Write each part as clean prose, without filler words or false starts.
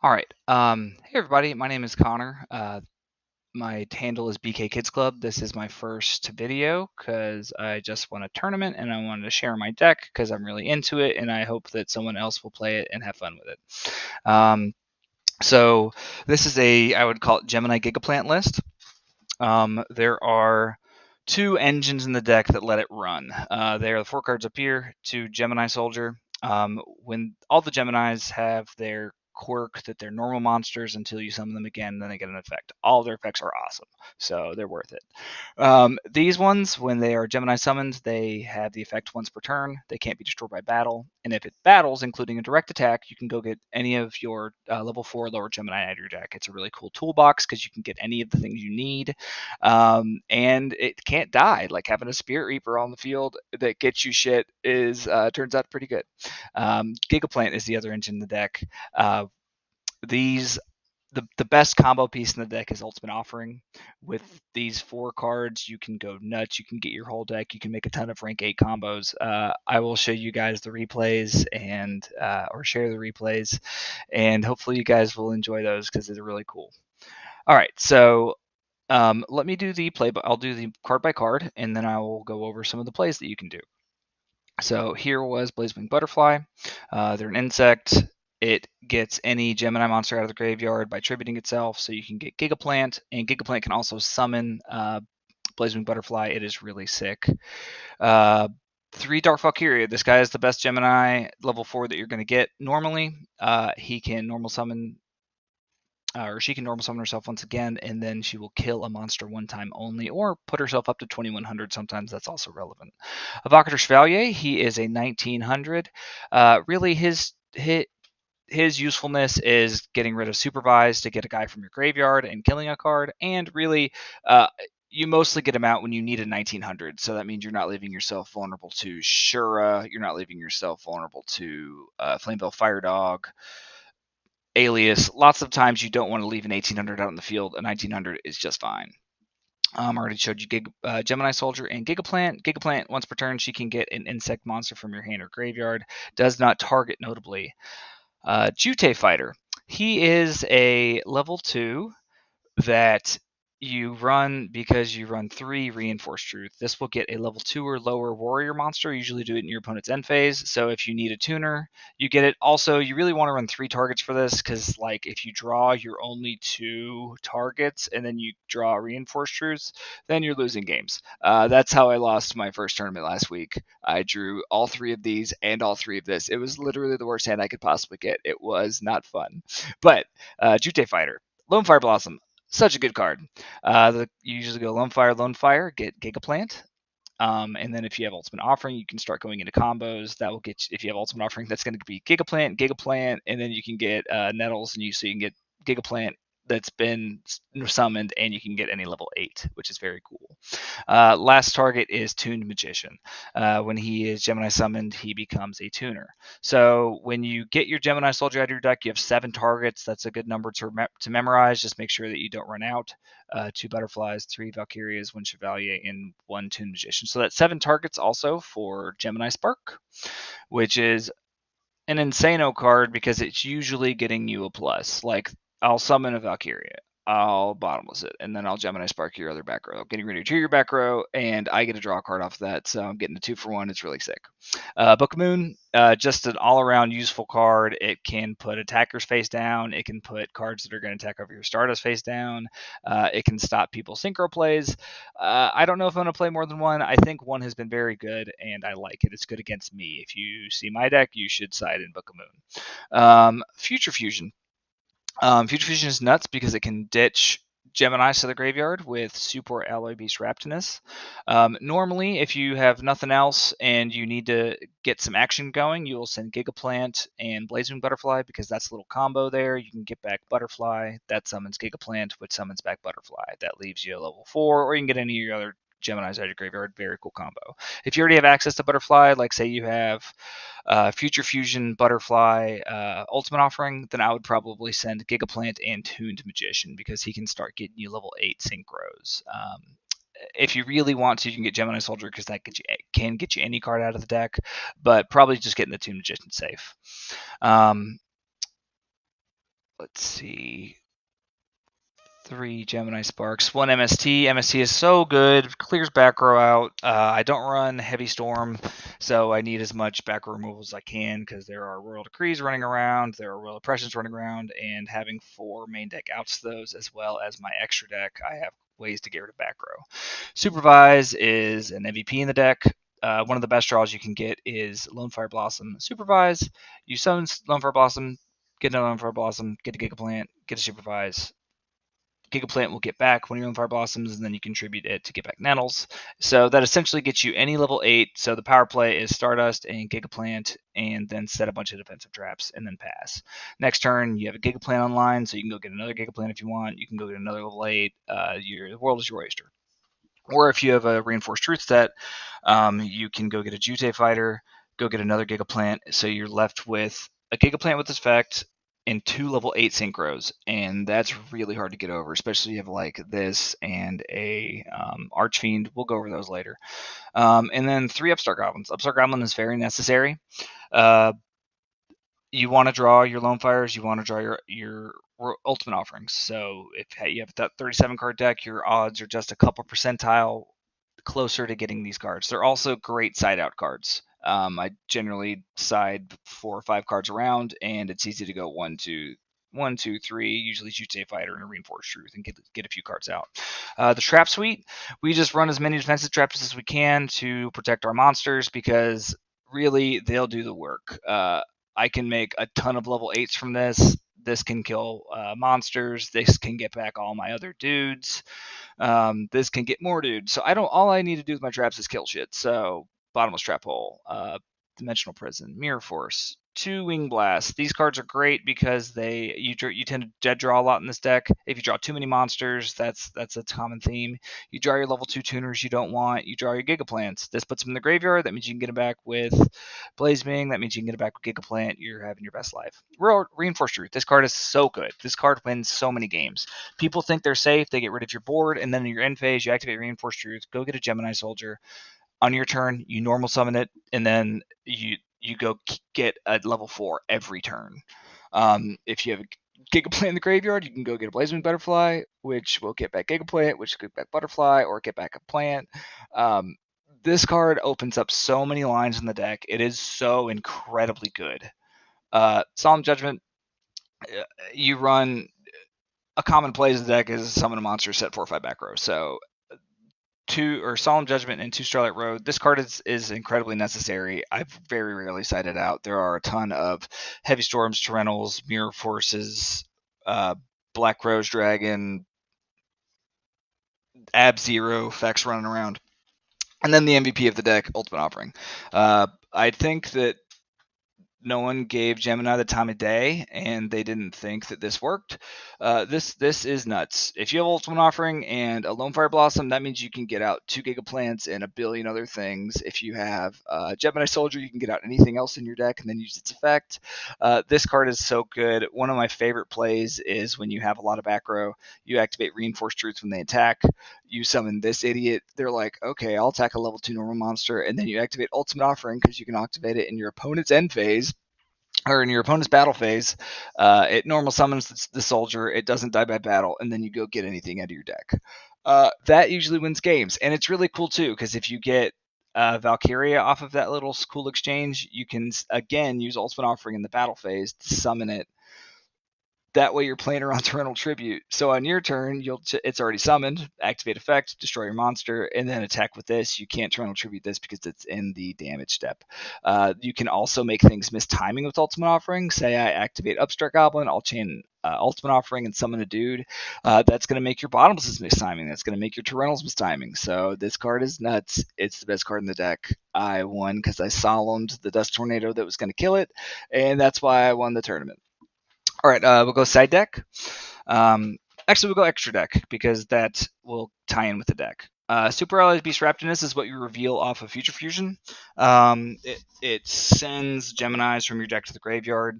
All right. Hey everybody, my name is Connor. My handle is BkKidsClub. This is my first video because I just won a tournament and I wanted to share my deck because I'm really into it and I hope that someone else will play it and have fun with it. So this is I would call it Gemini Gigaplant list. There are two engines in the deck that let it run. They are the four cards up here to Gemini Soldier. When all the Geminis have their quirk that they're normal monsters until you summon them again, then they get an effect. All their effects are awesome, so they're worth it. These ones, when they are Gemini summoned, they have the effect once per turn. They can't be destroyed by battle, and if it battles, including a direct attack, you can go get any of your level 4 lower Gemini out of your deck. It's a really cool toolbox because you can get any of the things you need, and it can't die. Like having a Spirit Reaper on the field that gets you shit is turns out pretty good. Gigaplant is the other engine in the deck. These the best combo piece in the deck is Ultimate Offering. With these four cards, you can go nuts. You can get your whole deck. You can make a ton of rank 8 combos. I will show you guys the replays and or share the replays, and hopefully you guys will enjoy those because they're really cool. All right, so let me do the play, but I'll do the card by card, and then I will go over some of the plays that you can do. So here was Blazewing Butterfly. They're an insect. It gets any Gemini monster out of the graveyard by tributing itself, so you can get Gigaplant, and Gigaplant can also summon Blazewing Butterfly. It is really sick. 3 Dark Valkyria. This guy is the best Gemini level 4 that you're going to get normally. He can normal summon or she can normal summon herself once again, and then she will kill a monster one time only, or put herself up to 2100. Sometimes that's also relevant. Evocator Chevalier, he is a 1900. Really, his usefulness is getting rid of supervise to get a guy from your graveyard and killing a card, and really, you mostly get him out when you need a 1900. So that means you're not leaving yourself vulnerable to Shura. You're not leaving yourself vulnerable to Flameville Fire Dog. Alias, lots of times you don't want to leave an 1800 out in the field. A 1900 is just fine. I already showed you Gemini Soldier and Gigaplant. Gigaplant, once per turn, she can get an insect monster from your hand or graveyard. Does not target, notably. Jute Fighter. He is a level 2 that you run because you run 3 Reinforced Truth. This will get a level 2 or lower warrior monster. You usually do it in your opponent's end phase. So if you need a tuner, you get it. Also, you really want to run 3 targets for this because, like, if you draw your only 2 targets and then you draw Reinforced Truths, then you're losing games. That's how I lost my first tournament last week. I drew all 3 of these and all 3 of this. It was literally the worst hand I could possibly get. It was not fun. But Jute Fighter. Lone Fire Blossom, such a good card. You usually go Lone Fire, get Gigaplant. And then if you have Ultimate Offering, you can start going into combos. That will get you, if you have Ultimate Offering, that's going to be Gigaplant, and then you can get Nettles, and so you can get Gigaplant that's been summoned, and you can get any level 8, which is very cool. Last target is Tuned Magician. When he is Gemini summoned, he becomes a tuner. So when you get your Gemini Soldier out of your deck, you have 7 targets. That's a good number to memorize. Just make sure that you don't run out. 2 Butterflies, 3 Valkyrias, 1 Chevalier, and 1 Tuned Magician. So that's 7 targets also for Gemini Spark, which is an insano card because it's usually getting you a plus. Like, I'll summon a Valkyria, I'll bottomless it, and then I'll Gemini Spark your other back row, getting rid of your back row, and I get to draw a card off of that, so I'm getting a 2-for-1. It's really sick. Book of Moon, just an all-around useful card. It can put attackers face down. It can put cards that are going to attack over your Stardust face down. It can stop people's synchro plays. I don't know if I'm going to play more than one. I think one has been very good, and I like it. It's good against me. If you see my deck, you should side in Book of Moon. Future Fusion. Future Fusion is nuts because it can ditch Gemini to the graveyard with Super Alloy Beast Raptinus. Normally, if you have nothing else and you need to get some action going, you will send Gigaplant and Blazing Butterfly because that's a little combo there. You can get back Butterfly, that summons Gigaplant, which summons back Butterfly. That leaves you a level 4, or you can get any of your other Gemini's out of your graveyard. Very cool combo. If you already have access to Butterfly, like say you have Future Fusion, Butterfly, Ultimate Offering, then I would probably send Gigaplant and Tuned Magician because he can start getting you level 8 synchros. If you really want to, you can get Gemini Soldier because that can get you any card out of the deck, but probably just getting the Tuned Magician safe. Um, let's see, 3 Gemini Sparks, 1 MST. MST is so good, clears back row out. I don't run Heavy Storm, so I need as much back row removal as I can because there are Royal Decrees running around, there are Royal Oppressions running around, and having 4 main deck outs to those as well as my extra deck, I have ways to get rid of back row. Supervise is an MVP in the deck. One of the best draws you can get is Lone Fire Blossom Supervise. You summon Lone Fire Blossom, get another Lone Fire Blossom, get a Gigaplant, get a Supervise. Gigaplant will get back one of your Fire Blossoms, and then you contribute it to get back Nettles. So that essentially gets you any level 8. So the power play is Stardust and Gigaplant, and then set a bunch of defensive traps, and then pass. Next turn, you have a Gigaplant online, so you can go get another Gigaplant if you want. You can go get another level 8. The world is your oyster. Or if you have a Reinforced Truth set, you can go get a Jute Fighter, go get another Gigaplant. So you're left with a Gigaplant with effect and 2 level 8 synchros, and that's really hard to get over, especially if you have like this and a Archfiend. We'll go over those later. And then 3 Upstart Goblins. Upstart Goblin is very necessary. You want to draw your Lone Fires, you want to draw your Ultimate Offerings. So if you have that 37 card deck, your odds are just a couple percentile closer to getting these cards. They're also great side out cards. I generally side 4 or 5 cards around, and it's easy to go 1, 2, 3, usually Jutei Fighter and a Reinforced Truth, and get a few cards out. The Trap Suite, we just run as many defensive traps as we can to protect our monsters because really they'll do the work. I can make a ton of level 8s from this. This can kill monsters. This can get back all my other dudes. This can get more dudes. So all I need to do with my traps is kill shit. So Bottomless Trap Hole, Dimensional Prison, Mirror Force, 2 Wing Blasts. These cards are great because you tend to dead draw a lot in this deck. If you draw too many monsters, that's a common theme. You draw your level 2 tuners you don't want. You draw your Gigaplants. This puts them in the graveyard. That means you can get them back with Blazebing. That means you can get it back with Gigaplant. You're having your best life. Reinforced Truth. This card is so good. This card wins so many games. People think they're safe. They get rid of your board, and then in your end phase, you activate Reinforced Truth. Go get a Gemini Soldier. On your turn, you normal summon it, and then you go get a level 4 every turn. If you have a Gigaplant in the graveyard, you can go get a Blazing Butterfly, which will get back Gigaplant, which will get back Butterfly, or get back a plant. This card opens up so many lines in the deck. It is so incredibly good. Solemn Judgment, you run a common play as the deck is summon a monster, set 4 or 5 back row. So Solemn Judgment and 2 Starlight Road. This card is incredibly necessary. I've very rarely cited out. There are a ton of Heavy Storms, Torrentials, Mirror Forces, Black Rose Dragon, Ab Zero effects running around. And then the MVP of the deck, Ultimate Offering. I think that no one gave Gemini the time of day, and they didn't think that this worked. This is nuts. If you have Ultimate Offering and a Lone Fire Blossom, that means you can get out 2 Gigaplants and a billion other things. If you have Gemini Soldier, you can get out anything else in your deck and then use its effect. This card is so good. One of my favorite plays is when you have a lot of back row, you activate Reinforced Truth when they attack. You summon this idiot. They're like, okay, I'll attack a level 2 normal monster, and then you activate Ultimate Offering because you can activate it in your opponent's end phase or in your opponent's battle phase. It normal summons the soldier. It doesn't die by battle, and then you go get anything out of your deck. That usually wins games, and it's really cool too because if you get Valkyria off of that little cool exchange, you can again use Ultimate Offering in the battle phase to summon it. That way you're playing around Torrential Tribute. So on your turn, it's already summoned, activate effect, destroy your monster, and then attack with this. You can't Torrential Tribute this because it's in the damage step. You can also make things miss timing with Ultimate Offering. Say I activate Upstart Goblin, I'll chain Ultimate Offering and summon a dude. That's going to make your Bottomless miss timing. That's going to make your Torrentials miss timing. So this card is nuts. It's the best card in the deck. I won because I solemned the Dust Tornado that was going to kill it, and that's why I won the tournament. All right, we'll go side deck. Actually, we'll go extra deck because that will tie in with the deck. Super Allies Beast Raptinus is what you reveal off of Future Fusion. It sends Geminis from your deck to the graveyard.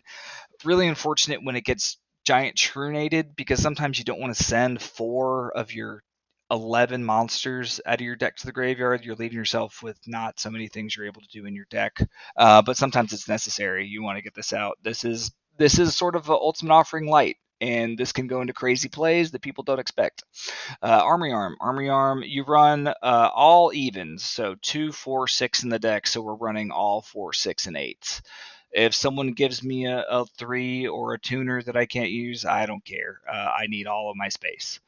Really unfortunate when it gets giant trunated because sometimes you don't want to send 4 of your 11 monsters out of your deck to the graveyard. You're leaving yourself with not so many things you're able to do in your deck. But sometimes it's necessary. You want to get this out. This is sort of an Ultimate Offering light. and this can go into crazy plays that people don't expect. Armory Arm. Armory Arm, you run all evens, so 2, 4, 6 in the deck, so we're running all 4, 6, and 8s. If someone gives me a 3 or a tuner that I can't use, I don't care. I need all of my space.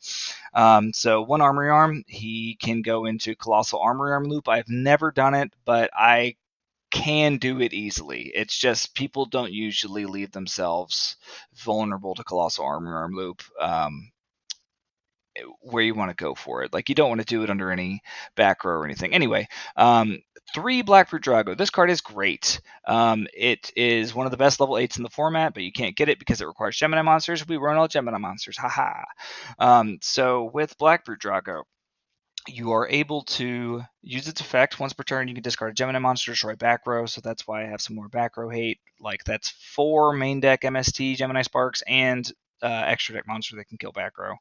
So one Armory Arm, he can go into Colossal Armory Arm loop. I've never done it, but I can do it easily. It's just people don't usually leave themselves vulnerable to Colossal Armory Arm loop. Where you want to go for it. Like you don't want to do it under any back row or anything. Anyway, 3 Blackroot Drago. This card is great. It is one of the best level 8s in the format, but you can't get it because it requires Gemini monsters. We run all Gemini monsters. Haha. So with Blackroot Drago, you are able to use its effect once per turn. You can discard a Gemini monster, destroy back row, so that's why I have some more back row hate. Like that's 4 main deck MST Gemini Sparks and extra deck monster that can kill back row.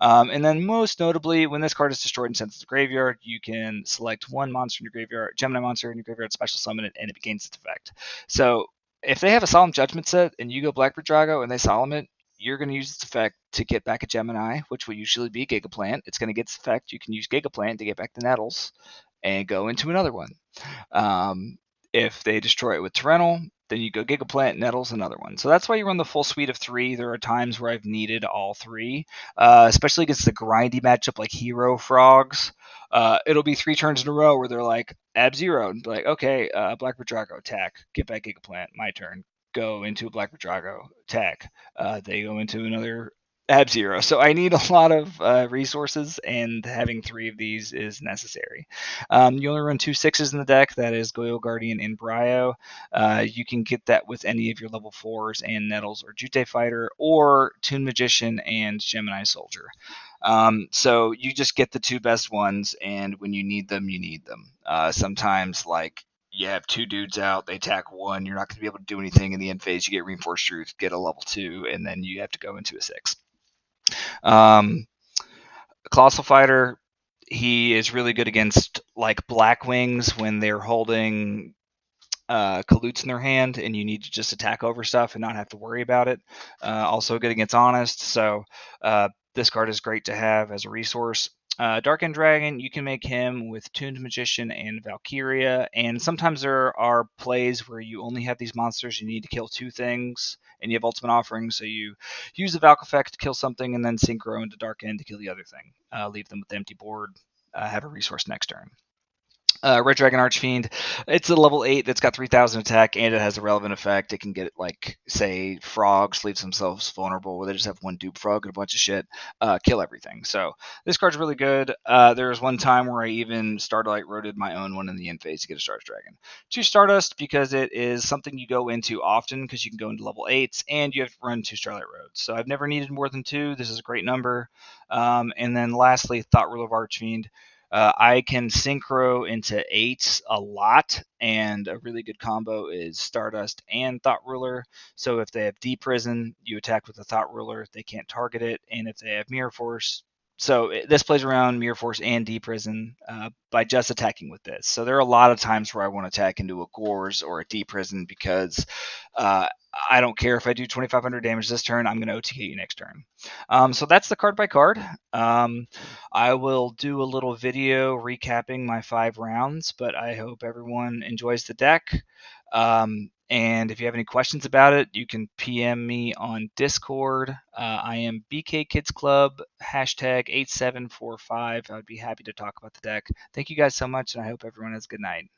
And then most notably, when this card is destroyed and sent to the graveyard, you can select one monster in your graveyard, Gemini monster in your graveyard, special summon it, and it gains its effect. So if they have a Solemn Judgment set and you go Blackbird Drago and they Solemn it, you're going to use its effect to get back a Gemini, which will usually be Gigaplant. It's going to get its effect. You can use Gigaplant to get back the Nettles and go into another one. If they destroy it with Torrential, then you go Gigaplant, Nettles, another one. So that's why you run the full suite of 3. There are times where I've needed all 3, especially against the grindy matchup like Hero Frogs. It'll be 3 turns in a row where they're like, Ab Zero, and be like, okay, Blackbird Drago, attack, get back Gigaplant, my turn. Go into a Blackbird Drago, attack. They go into another Ab Zero. So I need a lot of resources, and having 3 of these is necessary. You only run 2 6s in the deck. That is Goyle Guardian and Bryo. You can get that with any of your level 4s and Nettles or Jute Fighter, or Toon Magician and Gemini Soldier. So you just get the 2 best ones, and when you need them, you need them. Sometimes, like, you have 2 dudes out, they attack 1, you're not going to be able to do anything in the end phase. You get Reinforced Truth, get a level 2, and then you have to go into a 6. Colossal Fighter, he is really good against like Black Wings when they're holding Kalutes in their hand and you need to just attack over stuff and not have to worry about it. Also good against Honest, so this card is great to have as a resource. Dark End Dragon, you can make him with Tuned Magician and Valkyria, and sometimes there are plays where you only have these monsters, you need to kill 2 things, and you have Ultimate Offering, so you use the Valk effect to kill something and then Synchro into Dark End to kill the other thing. Leave them with the empty board, have a resource next turn. Red Dragon Archfiend, it's a level 8 that's got 3,000 attack and it has a relevant effect. It can get, like, say, frogs leave themselves vulnerable where they just have 1 dupe frog and a bunch of shit, kill everything. So this card's really good. There was one time where I even Starlight Roaded my own one in the end phase to get a Stardust Dragon. 2 Stardust because it is something you go into often because you can go into level 8s and you have to run 2 Starlight Roads. So I've never needed more than 2. This is a great number. And then lastly, Thought Rule of Archfiend. I can synchro into 8s a lot, and a really good combo is Stardust and Thought Ruler. So if they have Deep Prison, you attack with the Thought Ruler. They can't target it. And if they have Mirror Force, so this plays around Mirror Force and Deep Prison by just attacking with this. So there are a lot of times where I want to attack into a Gores or a Deep Prison because I don't care if I do 2,500 damage this turn. I'm going to OTK you next turn. So that's the card by card. I will do a little video recapping my 5 rounds, but I hope everyone enjoys the deck. And if you have any questions about it, you can PM me on Discord. I am BkKidsClub, #8745. I would be happy to talk about the deck. Thank you guys so much, and I hope everyone has a good night.